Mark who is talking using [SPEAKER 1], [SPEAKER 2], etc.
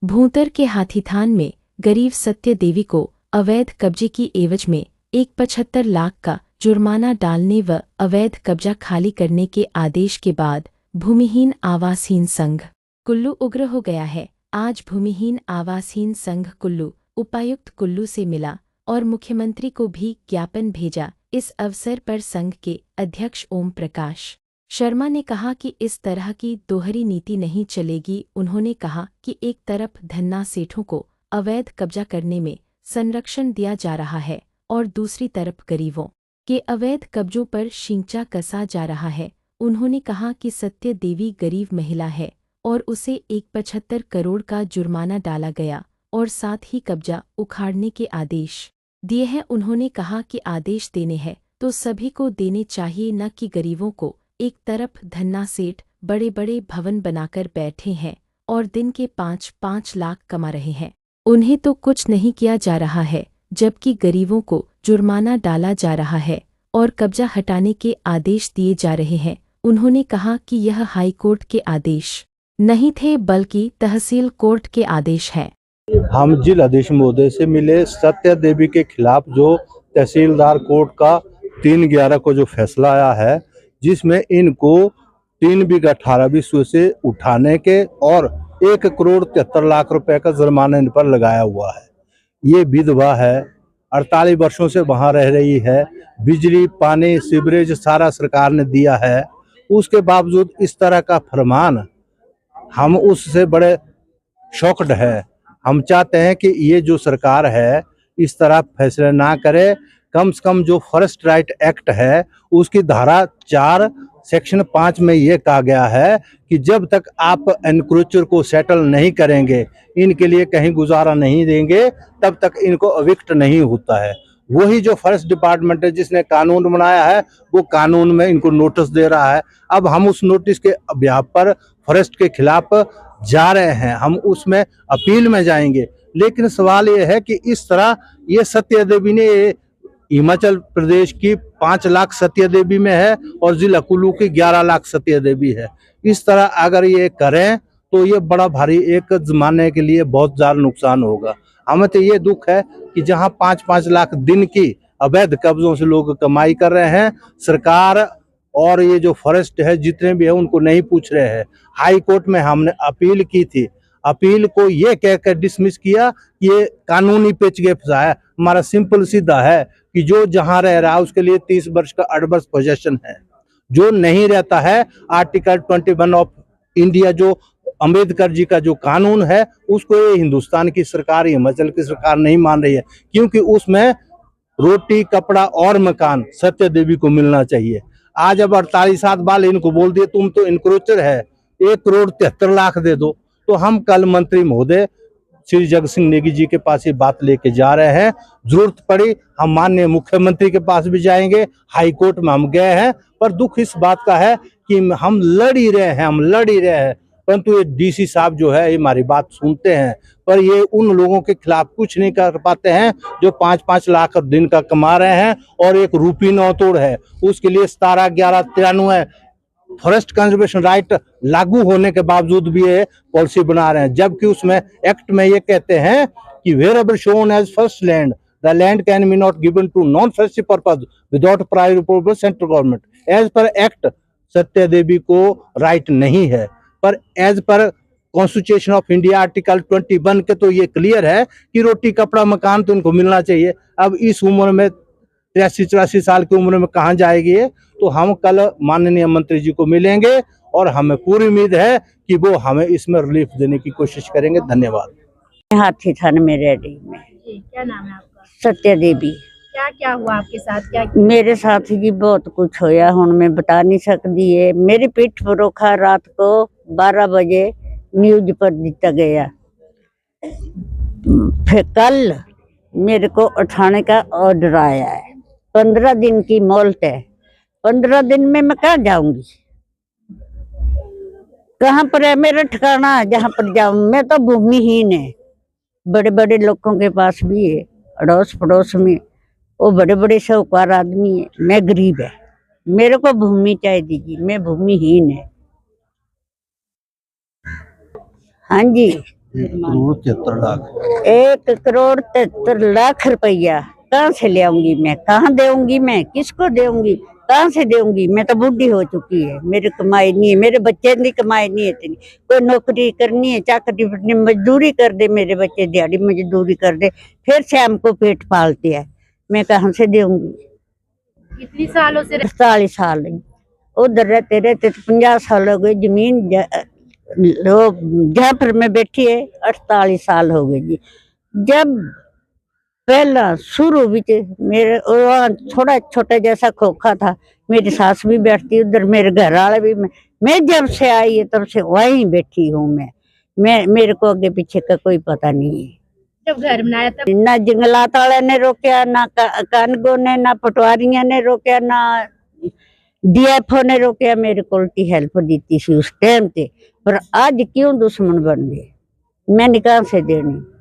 [SPEAKER 1] भूंतर के हाथीथान में गरीब सत्य देवी को अवैध कब्जे की एवज में 75 लाख का जुर्माना डालने व अवैध कब्जा खाली करने के आदेश के बाद भूमिहीन आवासहीन संघ कुल्लू उग्र हो गया है। आज भूमिहीन आवासहीन संघ कुल्लू उपायुक्त कुल्लू से मिला और मुख्यमंत्री को भी ज्ञापन भेजा। इस अवसर पर संघ के अध्यक्ष ओम प्रकाश शर्मा ने कहा कि इस तरह की दोहरी नीति नहीं चलेगी। उन्होंने कहा कि एक तरफ धन्ना सेठों को अवैध कब्जा करने में संरक्षण दिया जा रहा है और दूसरी तरफ गरीबों के अवैध कब्जों पर शिंचा कसा जा रहा है। उन्होंने कहा कि सत्य देवी गरीब महिला है और उसे 75 करोड़ का जुर्माना डाला गया और साथ ही कब्जा उखाड़ने के आदेश दिए हैं। उन्होंने कहा कि आदेश देने हैं तो सभी को देने चाहिए, न कि गरीबों को। एक तरफ धन्ना सेठ बड़े बड़े भवन बनाकर बैठे हैं और दिन के 5-5 लाख कमा रहे हैं, उन्हें तो कुछ नहीं किया जा रहा है, जबकि गरीबों को जुर्माना डाला जा रहा है और कब्जा हटाने के आदेश दिए जा रहे हैं। उन्होंने कहा कि यह हाई कोर्ट के आदेश नहीं थे बल्कि तहसील कोर्ट के आदेश हैं।
[SPEAKER 2] हम जिलाधीश महोदय से मिले। सत्या देवी के खिलाफ जो तहसीलदार कोर्ट का 3/11 को जो फैसला आया है, जिसमें इनको 3 बीघा 18 विश्व से उठाने के और 1 करोड़ 73 लाख रुपए का जुर्माना इन पर लगाया हुआ है। ये विधवा है, 48 वर्षों से वहां रह रही है, बिजली पानी सीवरेज सारा सरकार ने दिया है, उसके बावजूद इस तरह का फरमान, हम उससे बड़े शॉक्ड है। हम चाहते हैं कि ये जो सरकार है इस तरह फैसले ना करे। कम से कम जो फॉरेस्ट राइट एक्ट है उसकी धारा 4 सेक्शन 5 में ये कहा गया है कि जब तक आप एनक्रोचर को सेटल नहीं करेंगे, इनके लिए कहीं गुजारा नहीं देंगे, तब तक इनको अविक्ट नहीं होता है। वही जो फॉरेस्ट डिपार्टमेंट है जिसने कानून बनाया है, वो कानून में इनको नोटिस दे रहा है। अब हम उस नोटिस के अभ्यास पर फॉरेस्ट के खिलाफ जा रहे हैं, हम उसमें अपील में जाएंगे। लेकिन सवाल ये है कि इस तरह ये सत्या देवी ने हिमाचल प्रदेश की 5 लाख सत्या देवी में है और जिला कुल्लू की 11 लाख सत्या देवी है। इस तरह अगर ये करें तो ये बड़ा भारी एक जमाने के लिए बहुत ज्यादा नुकसान होगा। हमें तो ये दुख है कि जहां 5-5 लाख दिन की अवैध कब्जों से लोग कमाई कर रहे हैं, सरकार और ये जो फॉरेस्ट है जितने भी है उनको नहीं पूछ रहे हैं। हाई कोर्ट में हमने अपील की थी, अपील को ये कहकर डिसमिस किया कि ये कानूनी पेचगे फंसाया। हमारा सिंपल सीधा है कि जो जहां रह रहा है उसके लिए 30 वर्ष का एडवर्स पोजेशन है। जो नहीं रहता है, आर्टिकल 21 ऑफ इंडिया जो अम्बेडकर जी का जो कानून है, उसको ये हिंदुस्तान की सरकार, हिमाचल की सरकार नहीं मान रही है, क्योंकि उसमें रोटी कपड़ा और मकान सत्या देवी को मिलना चाहिए। आज अब 48 साल बाद इनको बोल दिए तुम तो इनक्रोचर है, 1 करोड़ 73 लाख दे दो। तो हम कल मंत्री महोदय श्री जगत सिंह नेगी जी के पास ये बात लेके जा रहे हैं। जरूरत पड़ी हम माननीय मुख्यमंत्री के पास भी जाएंगे, हाई कोर्ट में हम गए हैं। पर दुख इस बात का है कि हम लड़ ही रहे हैं, परंतु ये डीसी साहब जो है ये हमारी बात सुनते हैं, पर ये उन लोगों के खिलाफ कुछ नहीं कर पाते हैं जो 5-5 लाख दिन का कमा रहे हैं और एक रूपी नौ तोड़ है। उसके लिए 17/11/93 फॉरेस्ट कंजर्वेशन राइट लागू होने के बावजूद भी ये पॉलिसी बना रहे हैं, जबकि उसमें एक्ट में ये कहते हैं कि wherever shown as first land the land can be not given to non forestry purpose without prior approval central government. As per act Satya Devi को राइट नहीं है, पर as per constitution of India article 21 के तो ये क्लियर है कि रोटी कपड़ा मकान तो इनको मिलना चाहिए। अब इस उम्र में 83-84 साल की उम्र में कहाँ जाएगी ये? तो हम कल माननीय मंत्री जी को मिलेंगे और हमें पूरी उम्मीद है कि वो हमें इसमें रिलीफ देने की कोशिश करेंगे। धन्यवाद।
[SPEAKER 3] हाथीथान में रह रही मैं।
[SPEAKER 4] क्या नाम है आपका?
[SPEAKER 3] सत्या देवी।
[SPEAKER 4] क्या क्या हुआ आपके साथ? क्या
[SPEAKER 3] मेरे साथ जी बहुत कुछ होया, हुण मैं बता नहीं सकती है। मेरी पीठ पर रोखा रात को 12 बजे न्यूज पर दिया गया। फिर कल मेरे को उठाने का ऑर्डर आया है। 15 दिन की मोहलत है। 15 दिन में मैं कहाँ जाऊंगी? कहाँ पर है मेरा ठिकाना जहाँ पर जाऊं? मैं तो भूमिहीन है। बड़े बड़े लोगों के पास भी है, अड़ोस पड़ोस में वो बड़े बड़े साहूकार आदमी है, मैं गरीब है। मेरे को भूमि चाहिए दीजिए, मैं भूमिहीन है। हाँ जी, 1,73,00,000 रुपया कहाँ से ले आऊंगी मैं? कहाँ देऊंगी मैं? किसको देऊंगी? कहाँ से देऊंगी? मैं तो बूढ़ी हो चुकी है, मेरी कमाई नहीं है, मेरे बच्चे की कमाई नहीं है इतनी। कोई नौकरी करनी है, चाकरी करनी, मजदूरी कर दे, मेरे बच्चे दिहाड़ी मजदूरी कर दे, फिर शाम को पेट पालते हैं, मैं कहाँ से देऊंगी?
[SPEAKER 4] कितनी सालों से
[SPEAKER 3] 48 साल उधर रहते रहते तो 50 साल हो गए। जमीन लोग जहाँ पर मैं बैठी है 48 साल हो गए जी। जब पहला शुरू भी मेरे वहाँ थोड़ा छोटा जैसा खोखा था, मेरी सास भी बैठती उधर, मेरे घर वाले भी। मैं जब से आई है तब से वहीं बैठी हूँ मैं मेरे को आगे पीछे का कोई पता नहीं है।
[SPEAKER 4] जब घर बनाया तब
[SPEAKER 3] ना जंगलात वाले ने रोकया, ना कानगो ने, ना पटवारियां ने रोकया, ना DFO ने रोकया, मेरे को उल्टी हेल्प दी थी उस टाइम पे। पर आज क्यों दुश्मन बन गए? मैंने कहाँ से देनी?